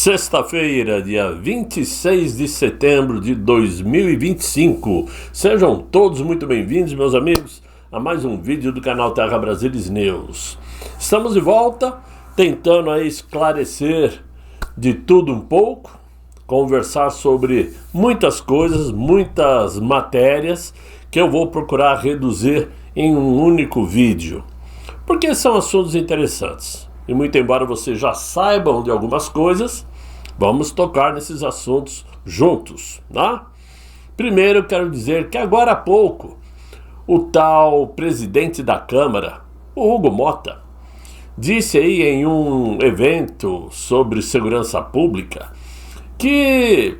Sexta-feira, dia 26 de setembro de 2025. Sejam todos muito bem-vindos, meus amigos, a mais um vídeo do canal Terra Brasilis News. Estamos de volta, tentando aí esclarecer de tudo um pouco, conversar sobre muitas coisas, muitas matérias, que eu vou procurar reduzir em um único vídeo, porque são assuntos interessantes. E muito embora vocês já saibam de algumas coisas, vamos tocar nesses assuntos juntos, né? Primeiro eu quero dizer que agora há pouco, o tal presidente da Câmara, o Hugo Motta, disse aí em um evento sobre segurança pública que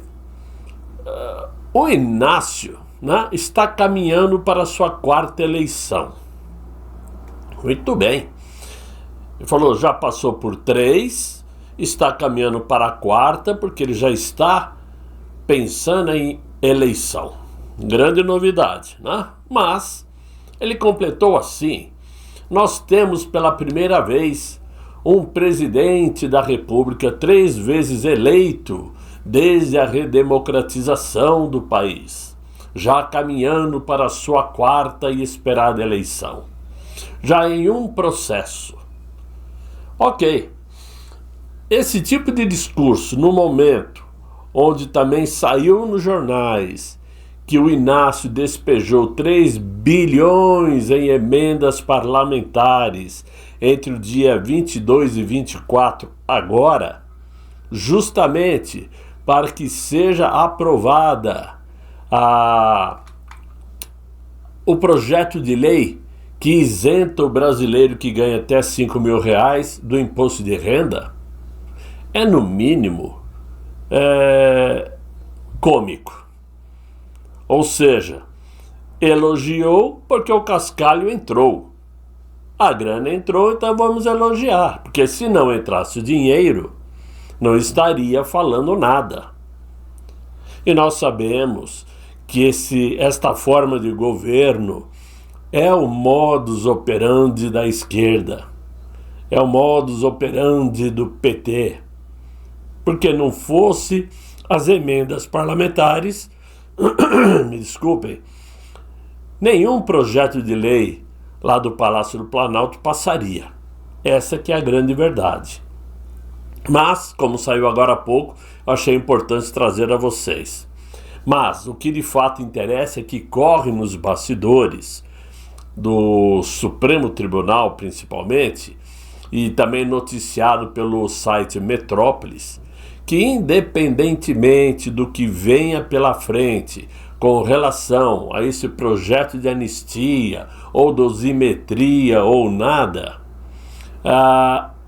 o Inácio, né, está caminhando para a sua quarta eleição. Muito bem. Ele falou, já passou por 3, está caminhando para a quarta, porque ele já está pensando em eleição. Grande novidade, né? Mas ele completou assim: nós temos pela primeira vez um presidente da República 3 vezes eleito desde a redemocratização do país, já caminhando para a sua quarta e esperada eleição, já em um processo. Ok, esse tipo de discurso no momento onde também saiu nos jornais que o Inácio despejou 3 bilhões em emendas parlamentares entre o dia 22 e 24 agora, justamente para que seja aprovada o projeto de lei que isenta o brasileiro que ganha até R$5.000 do imposto de renda, é no mínimo cômico. Ou seja, elogiou porque o cascalho entrou. A grana entrou, então vamos elogiar, porque se não entrasse o dinheiro, não estaria falando nada. E nós sabemos que esta forma de governo é o modus operandi da esquerda, é o modus operandi do PT, porque não fosse as emendas parlamentares, me desculpem, nenhum projeto de lei lá do Palácio do Planalto passaria. Essa que é a grande verdade. Mas, como saiu agora há pouco, eu achei importante trazer a vocês. Mas o que de fato interessa é que corre nos bastidores do Supremo Tribunal, principalmente, e também noticiado pelo site Metrópolis, que independentemente do que venha pela frente com relação a esse projeto de anistia, ou dosimetria, ou nada,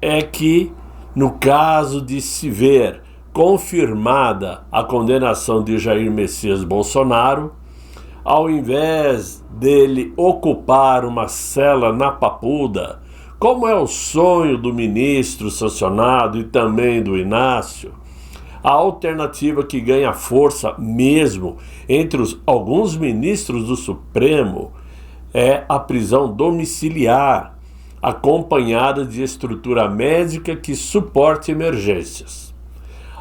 é que, no caso de se ver confirmada a condenação de Jair Messias Bolsonaro, ao invés dele ocupar uma cela na Papuda, como é o sonho do ministro sancionado e também do Inácio, a alternativa que ganha força mesmo entre alguns ministros do Supremo é a prisão domiciliar, acompanhada de estrutura médica que suporte emergências.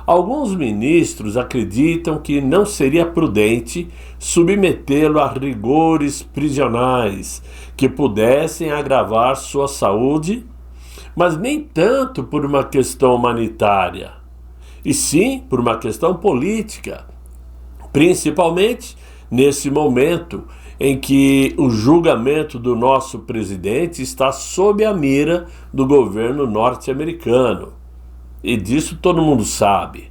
Alguns ministros acreditam que não seria prudente submetê-lo a rigores prisionais que pudessem agravar sua saúde, mas nem tanto por uma questão humanitária, e sim por uma questão política, principalmente nesse momento em que o julgamento do nosso presidente está sob a mira do governo norte-americano. E disso todo mundo sabe.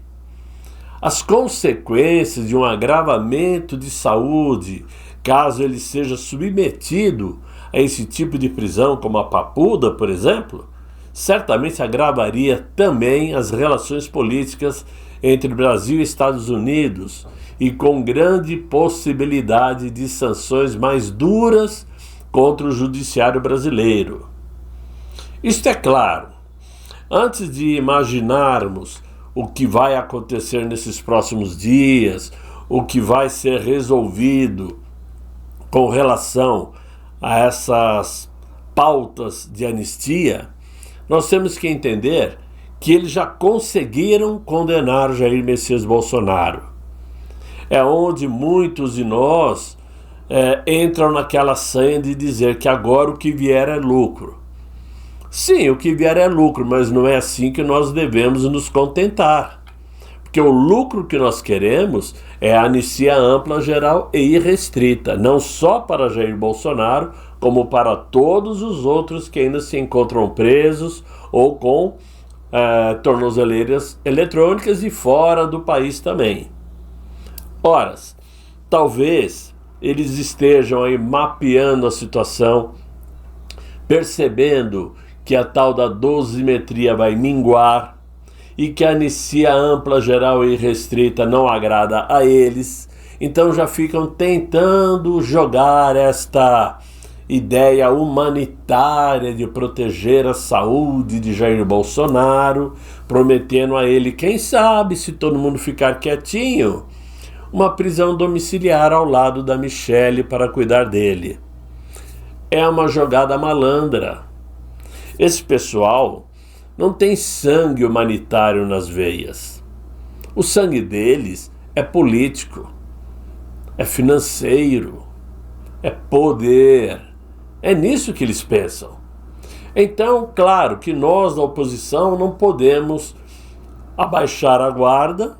As consequências de um agravamento de saúde, caso ele seja submetido a esse tipo de prisão, como a Papuda, por exemplo, certamente agravaria também as relações políticas entre Brasil e Estados Unidos, e com grande possibilidade de sanções mais duras contra o judiciário brasileiro. Isto é claro. Antes de imaginarmos o que vai acontecer nesses próximos dias, o que vai ser resolvido com relação a essas pautas de anistia, nós temos que entender que eles já conseguiram condenar Jair Messias Bolsonaro. É onde muitos de nós entram naquela sanha de dizer que agora o que vier é lucro. Sim, o que vier é lucro, mas não é assim que nós devemos nos contentar. Porque o lucro que nós queremos é a anistia ampla, geral e irrestrita, não só para Jair Bolsonaro, como para todos os outros que ainda se encontram presos ou com tornozeleiras eletrônicas e fora do país também. Ora, talvez eles estejam aí mapeando a situação, percebendo que a tal da dosimetria vai minguar e que a anistia ampla, geral e restrita não agrada a eles, então já ficam tentando jogar esta ideia humanitária de proteger a saúde de Jair Bolsonaro, prometendo a ele, quem sabe, se todo mundo ficar quietinho, uma prisão domiciliar ao lado da Michelle para cuidar dele. É uma jogada malandra. Esse pessoal não tem sangue humanitário nas veias. O sangue deles é político, é financeiro, é poder. É nisso que eles pensam. Então, claro que nós da oposição não podemos abaixar a guarda,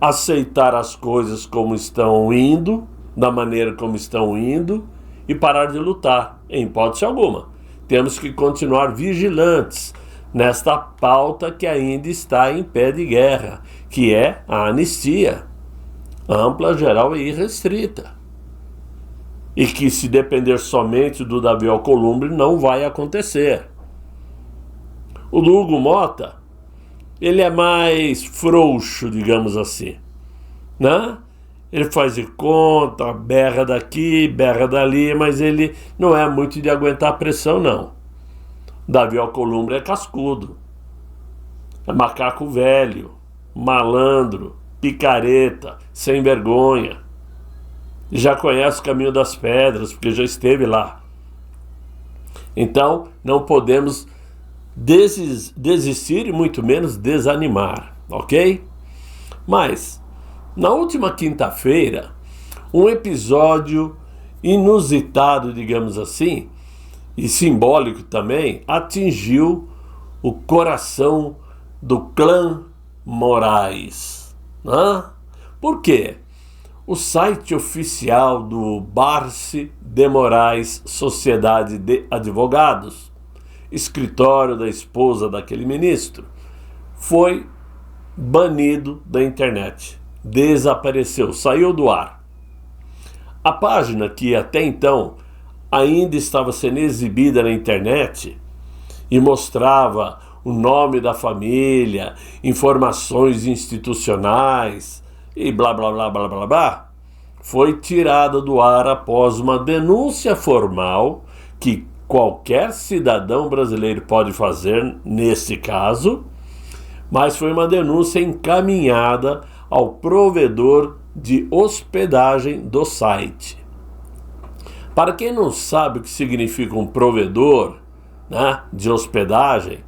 aceitar as coisas como estão indo, da maneira como estão indo, e parar de lutar, em hipótese alguma. Temos que continuar vigilantes nesta pauta que ainda está em pé de guerra, que é a anistia ampla, geral e irrestrita. E que, se depender somente do Davi Alcolumbre, não vai acontecer. O do Hugo Mota, ele é mais frouxo, digamos assim, né? Ele faz de conta, berra daqui, berra dali, mas ele não é muito de aguentar pressão, não. Davi Alcolumbre é cascudo, é macaco velho, malandro, picareta, sem vergonha. Já conhece o caminho das pedras, porque já esteve lá. Então, não podemos desistir e muito menos desanimar, ok? Mas, na última quinta-feira, um episódio inusitado, digamos assim, e simbólico também, atingiu o coração do clã Moraes. Né? Por quê? O site oficial do Barce de Moraes Sociedade de Advogados, escritório da esposa daquele ministro, foi banido da internet. Desapareceu, saiu do ar. A página que até então ainda estava sendo exibida na internet e mostrava o nome da família, informações institucionais e blá blá blá blá blá blá, foi tirada do ar após uma denúncia formal que qualquer cidadão brasileiro pode fazer nesse caso, mas foi uma denúncia encaminhada ao provedor de hospedagem do site. Para quem não sabe o que significa um provedor, né, de hospedagem,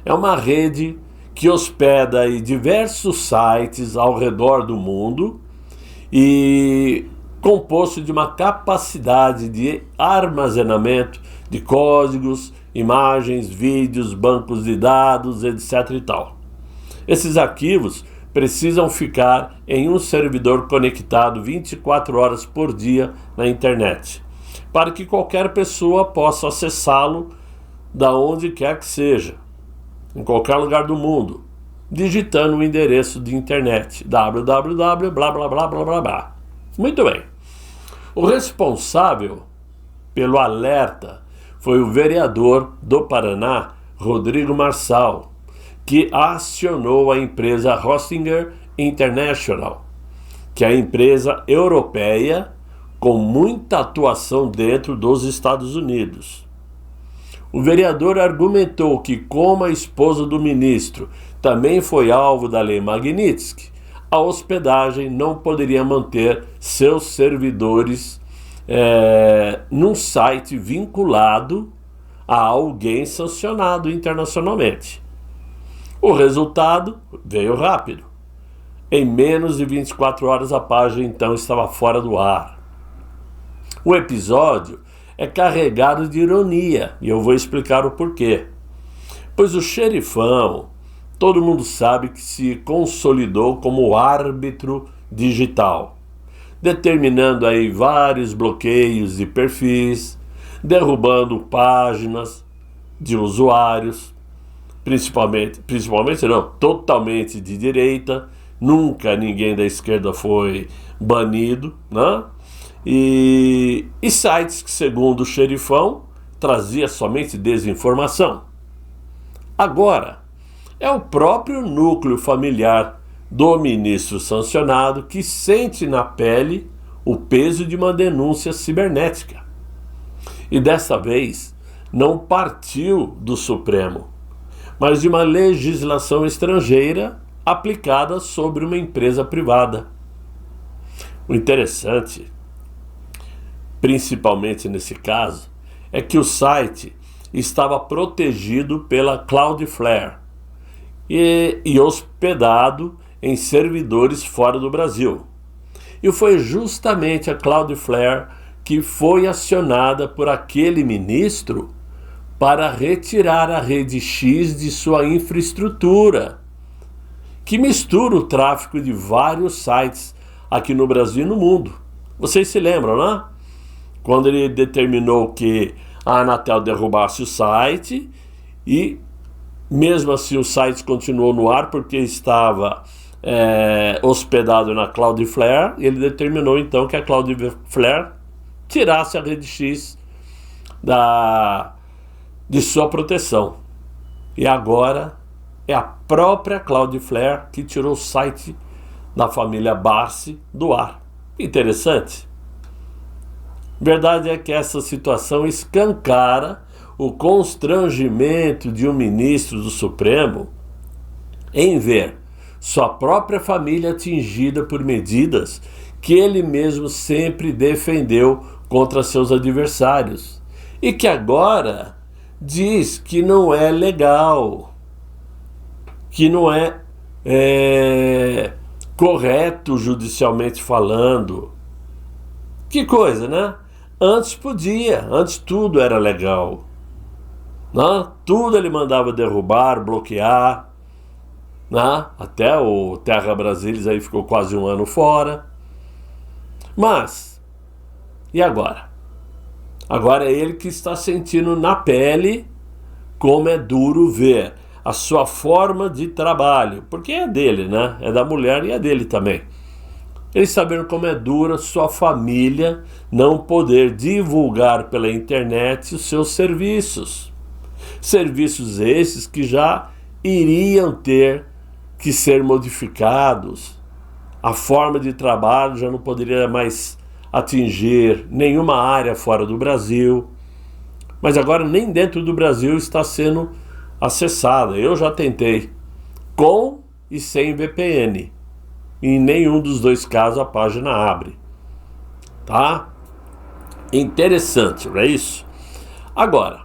é uma rede que hospeda aí diversos sites ao redor do mundo e composto de uma capacidade de armazenamento de códigos, imagens, vídeos, bancos de dados, etc. e tal. Esses arquivos precisam ficar em um servidor conectado 24 horas por dia na internet, para que qualquer pessoa possa acessá-lo da onde quer que seja, em qualquer lugar do mundo, digitando o endereço de internet www blá blá blá blá blá blá. Muito bem. O responsável pelo alerta foi o vereador do Paraná, Rodrigo Marçal, que acionou a empresa Hostinger International, que é a empresa europeia com muita atuação dentro dos Estados Unidos. O vereador argumentou que, como a esposa do ministro também foi alvo da lei Magnitsky, a hospedagem não poderia manter seus servidores num site vinculado a alguém sancionado internacionalmente. O resultado veio rápido. Em menos de 24 horas a página então estava fora do ar. O episódio é carregado de ironia e eu vou explicar o porquê. Pois o xerifão, todo mundo sabe que se consolidou como árbitro digital, determinando aí vários bloqueios de perfis, derrubando páginas de usuários, totalmente de direita. Nunca ninguém da esquerda foi banido, né? E sites que, segundo o xerifão, trazia somente desinformação. Agora, é o próprio núcleo familiar do ministro sancionado que sente na pele o peso de uma denúncia cibernética. E dessa vez, não partiu do Supremo, mas de uma legislação estrangeira aplicada sobre uma empresa privada. O interessante, principalmente nesse caso, é que o site estava protegido pela Cloudflare e hospedado em servidores fora do Brasil. E foi justamente a Cloudflare que foi acionada por aquele ministro para retirar a rede X de sua infraestrutura, que mistura o tráfego de vários sites aqui no Brasil e no mundo. Vocês se lembram, né? Quando ele determinou que a Anatel derrubasse o site e, mesmo assim, o site continuou no ar porque estava hospedado na Cloudflare. Ele determinou, então, que a Cloudflare tirasse a rede X de sua proteção. E agora é a própria Cloudflare que tirou o site da família Barsi do ar. Interessante. Verdade é que essa situação escancara o constrangimento de um ministro do Supremo em ver sua própria família atingida por medidas que ele mesmo sempre defendeu contra seus adversários e que agora diz que não é legal, que não é correto judicialmente falando. Que coisa, né? Antes podia, antes tudo era legal, né? Tudo ele mandava derrubar, bloquear, né? Até o Terra Brasilis aí ficou quase um ano fora. Mas, e agora? Agora é ele que está sentindo na pele como é duro ver a sua forma de trabalho, porque é dele, né? É da mulher e é dele também. Ele sabendo como é dura sua família não poder divulgar pela internet os seus serviços. Serviços esses que já iriam ter que ser modificados. A forma de trabalho já não poderia mais atingir nenhuma área fora do Brasil. Mas agora nem dentro do Brasil está sendo acessada. Eu já tentei, com e sem VPN. Em nenhum dos dois casos a página abre. Tá? Interessante, não é isso? Agora,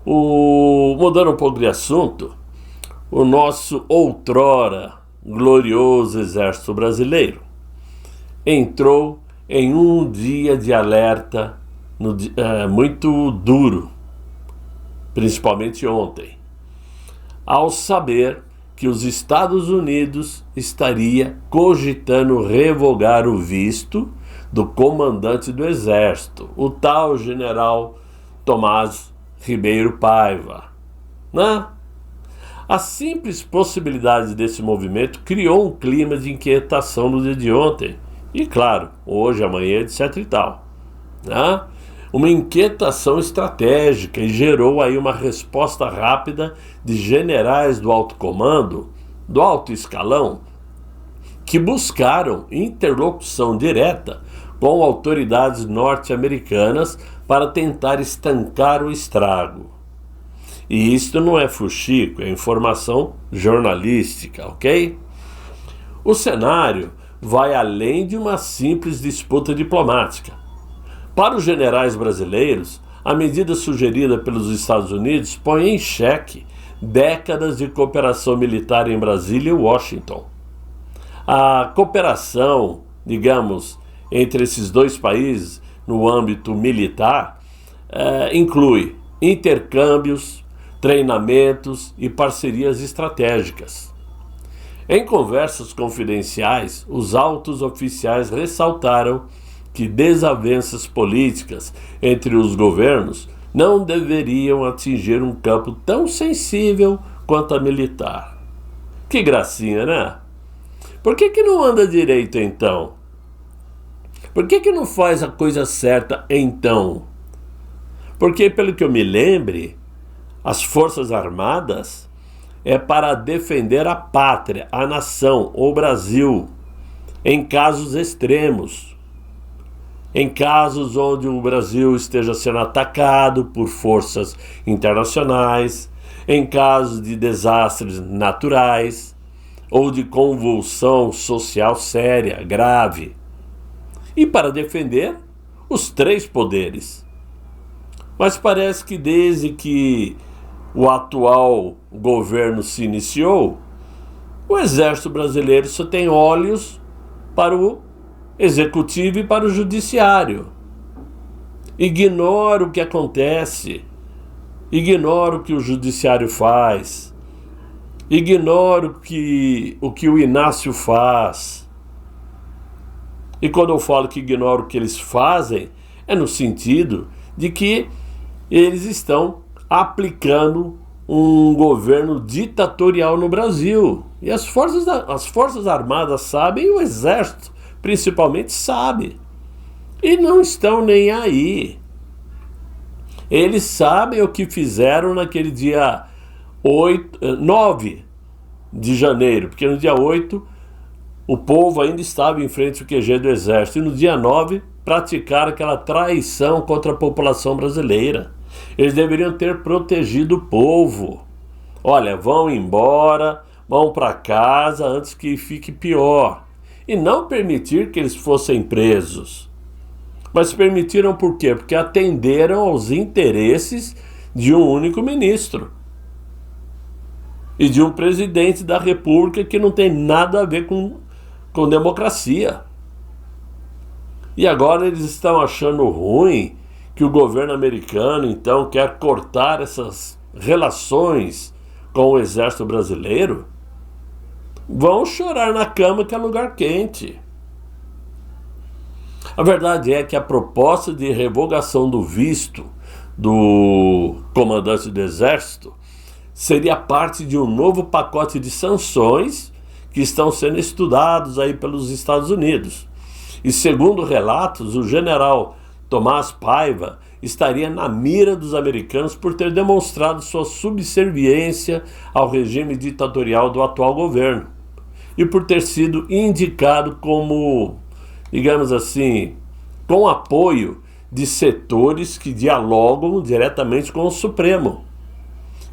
mudando um pouco de assunto, o nosso outrora glorioso Exército Brasileiro entrou em um dia de alerta muito duro, principalmente ontem, ao saber que os Estados Unidos estaria cogitando revogar o visto do comandante do Exército, o tal general Tomás Ribeiro Paiva, né? A simples possibilidade desse movimento criou um clima de inquietação no dia de ontem, e claro, hoje, amanhã, etc e tal, né? Uma inquietação estratégica e gerou aí uma resposta rápida de generais do alto comando, do alto escalão, que buscaram interlocução direta com autoridades norte-americanas para tentar estancar o estrago. E isto não é fuxico, é informação jornalística, ok? O cenário vai além de uma simples disputa diplomática. Para os generais brasileiros, a medida sugerida pelos Estados Unidos põe em xeque décadas de cooperação militar em Brasília e Washington. A cooperação, digamos, entre esses dois países no âmbito militar inclui intercâmbios, treinamentos e parcerias estratégicas. Em conversas confidenciais, os altos oficiais ressaltaram que desavenças políticas entre os governos não deveriam atingir um campo tão sensível quanto a militar. Que gracinha, né? Por que não anda direito então? Por que não faz a coisa certa então? Porque, pelo que eu me lembre, as Forças Armadas é para defender a pátria, a nação, o Brasil, em casos extremos. Em casos onde o Brasil esteja sendo atacado por forças internacionais, em casos de desastres naturais ou de convulsão social séria, grave. E para defender os três poderes. Mas parece que desde que o atual governo se iniciou, o Exército Brasileiro só tem olhos para o Executivo e para o Judiciário. Ignora o que acontece, ignora o que o Judiciário faz, ignora o que o Inácio faz. E quando eu falo que ignora o que eles fazem, é no sentido de que eles estão aplicando um governo ditatorial no Brasil. E as Forças Armadas sabem, e o Exército principalmente sabe. E não estão nem aí. Eles sabem o que fizeram naquele dia 9 de janeiro, porque no dia 8 o povo ainda estava em frente ao QG do Exército, e no dia 9 praticaram aquela traição contra a população brasileira. Eles deveriam ter protegido o povo. Olha, vão embora, vão para casa antes que fique pior. E não permitir que eles fossem presos. Mas permitiram por quê? Porque atenderam aos interesses de um único ministro. E de um presidente da República que não tem nada a ver com democracia. E agora eles estão achando ruim que o governo americano, então, quer cortar essas relações com o Exército Brasileiro? Vão chorar na cama que é lugar quente. A verdade é que a proposta de revogação do visto do comandante do Exército seria parte de um novo pacote de sanções que estão sendo estudados aí pelos Estados Unidos. E segundo relatos, o general Tomás Paiva estaria na mira dos americanos por ter demonstrado sua subserviência ao regime ditatorial do atual governo e por ter sido indicado como, digamos assim, com apoio de setores que dialogam diretamente com o Supremo.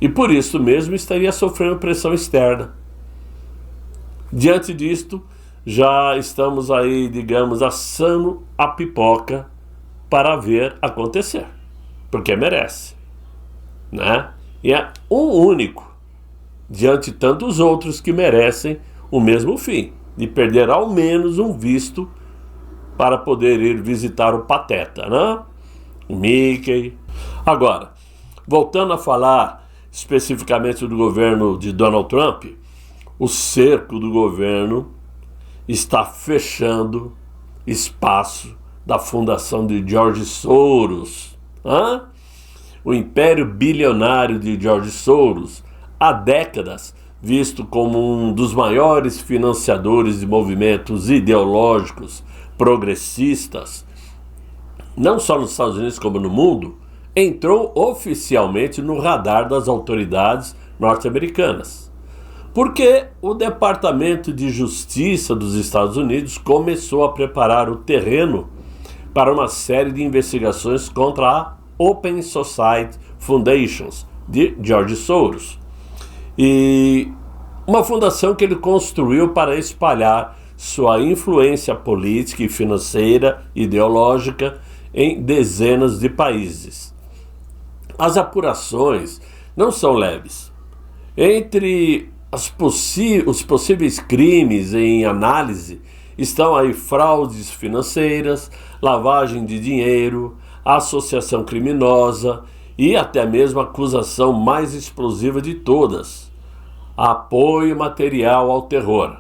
E por isso mesmo estaria sofrendo pressão externa. Diante disto, já estamos aí, digamos, assando a pipoca para ver acontecer, porque merece, né? E é um único, diante de tantos outros que merecem o mesmo fim, de perder ao menos um visto para poder ir visitar o Pateta, né? O Mickey. Agora, voltando a falar especificamente do governo de Donald Trump, o cerco do governo está fechando espaço da fundação de George Soros. O império bilionário de George Soros, há décadas visto como um dos maiores financiadores de movimentos ideológicos progressistas, não só nos Estados Unidos como no mundo, entrou oficialmente no radar das autoridades norte-americanas. Porque o Departamento de Justiça dos Estados Unidos começou a preparar o terreno para uma série de investigações contra a Open Society Foundations de George Soros. E uma fundação que ele construiu para espalhar sua influência política e financeira, ideológica, em dezenas de países. As apurações não são leves. Entre os possíveis crimes em análise estão aí fraudes financeiras, lavagem de dinheiro, associação criminosa e até mesmo a acusação mais explosiva de todas: apoio material ao terror.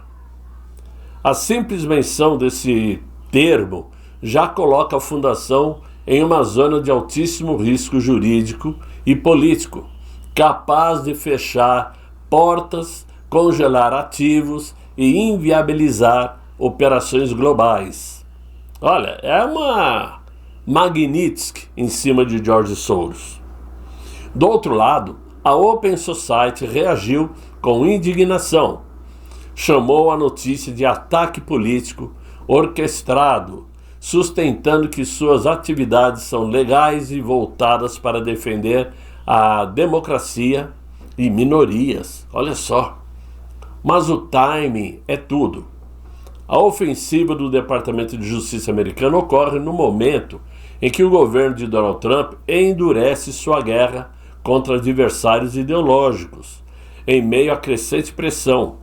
A simples menção desse termo já coloca a fundação em uma zona de altíssimo risco jurídico e político, capaz de fechar portas, congelar ativos e inviabilizar operações globais. Olha, é uma Magnitsky em cima de George Soros. Do outro lado, a Open Society reagiu com indignação. Chamou a notícia de ataque político orquestrado, sustentando que suas atividades são legais e voltadas para defender a democracia e minorias. Olha só. Mas o timing é tudo. A ofensiva do Departamento de Justiça americano ocorre no momento em que o governo de Donald Trump endurece sua guerra contra adversários ideológicos, em meio à crescente pressão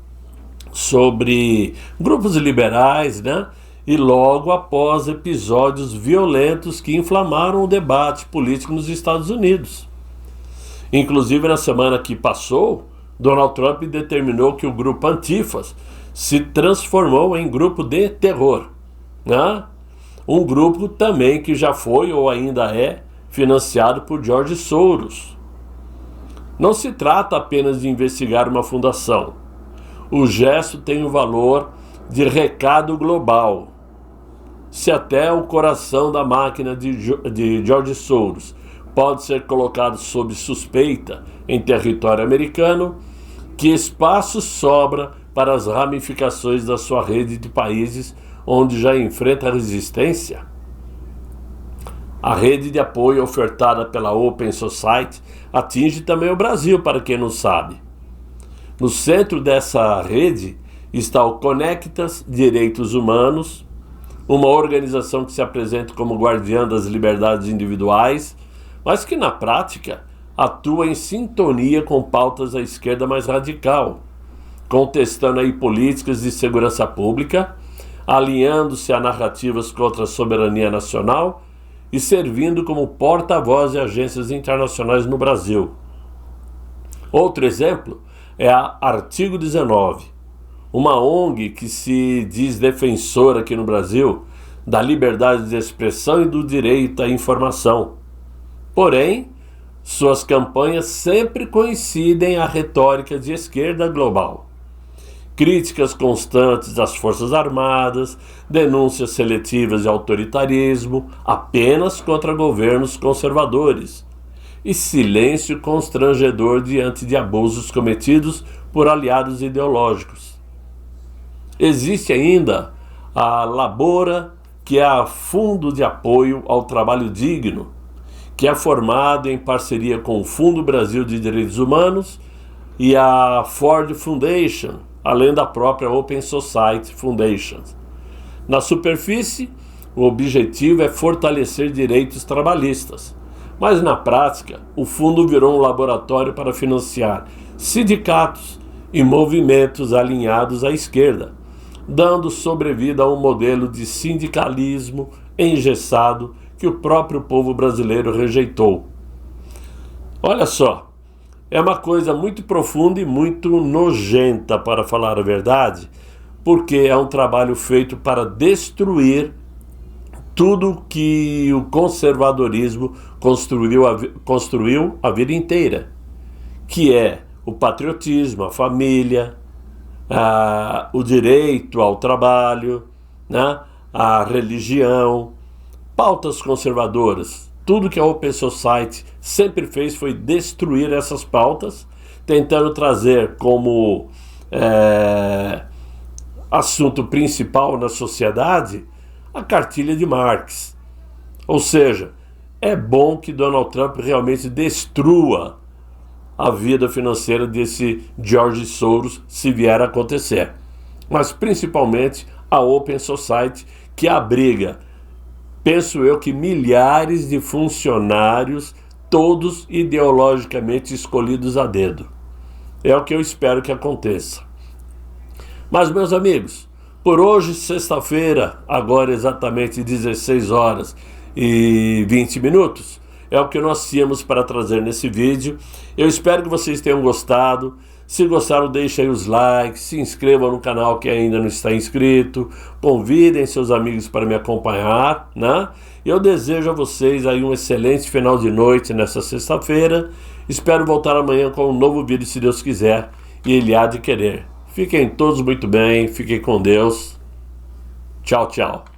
sobre grupos liberais, e logo após episódios violentos que inflamaram o debate político nos Estados Unidos. Inclusive, na semana que passou, Donald Trump determinou que o grupo Antifas se transformou em grupo de terror, um grupo também que já foi ou ainda é financiado por George Soros. Não se trata apenas de investigar uma fundação. O gesto tem o valor de recado global. Se até o coração da máquina de George Soros pode ser colocado sob suspeita em território americano, que espaço sobra para as ramificações da sua rede de países onde já enfrenta resistência? A rede de apoio ofertada pela Open Society atinge também o Brasil, para quem não sabe. No centro dessa rede está o Conectas Direitos Humanos, uma organização que se apresenta como guardiã das liberdades individuais, mas que na prática atua em sintonia com pautas da esquerda mais radical, contestando aí políticas de segurança pública, alinhando-se a narrativas contra a soberania nacional e servindo como porta-voz de agências internacionais no Brasil. Outro exemplo é a Artigo 19, uma ONG que se diz defensora aqui no Brasil da liberdade de expressão e do direito à informação. Porém, suas campanhas sempre coincidem à retórica de esquerda global. Críticas constantes às Forças Armadas, denúncias seletivas de autoritarismo apenas contra governos conservadores e silêncio constrangedor diante de abusos cometidos por aliados ideológicos. Existe ainda a Labora, que é Fundo de Apoio ao Trabalho Digno, que é formado em parceria com o Fundo Brasil de Direitos Humanos e a Ford Foundation, além da própria Open Society Foundation. Na superfície, o objetivo é fortalecer direitos trabalhistas, mas na prática, o fundo virou um laboratório para financiar sindicatos e movimentos alinhados à esquerda, dando sobrevida a um modelo de sindicalismo engessado que o próprio povo brasileiro rejeitou. Olha só, é uma coisa muito profunda e muito nojenta, para falar a verdade, porque é um trabalho feito para destruir tudo que o conservadorismo construiu a vida inteira, que é o patriotismo, a família, o direito ao trabalho, a religião, pautas conservadoras. Tudo que a Open Society sempre fez foi destruir essas pautas, tentando trazer como assunto principal na sociedade a cartilha de Marx. Ou seja, é bom que Donald Trump realmente destrua a vida financeira desse George Soros, se vier a acontecer. Mas principalmente a Open Society, que abriga, penso eu, que milhares de funcionários, todos ideologicamente escolhidos a dedo. É o que eu espero que aconteça. Mas, meus amigos, por hoje, sexta-feira, agora exatamente 16 horas e 20 minutos, é o que nós tínhamos para trazer nesse vídeo. Eu espero que vocês tenham gostado. Se gostaram, deixem aí os likes, se inscrevam no canal que ainda não está inscrito, convidem seus amigos para me acompanhar, né? Eu desejo a vocês aí um excelente final de noite nessa sexta-feira. Espero voltar amanhã com um novo vídeo, se Deus quiser, e Ele há de querer. Fiquem todos muito bem, fiquem com Deus. Tchau, tchau.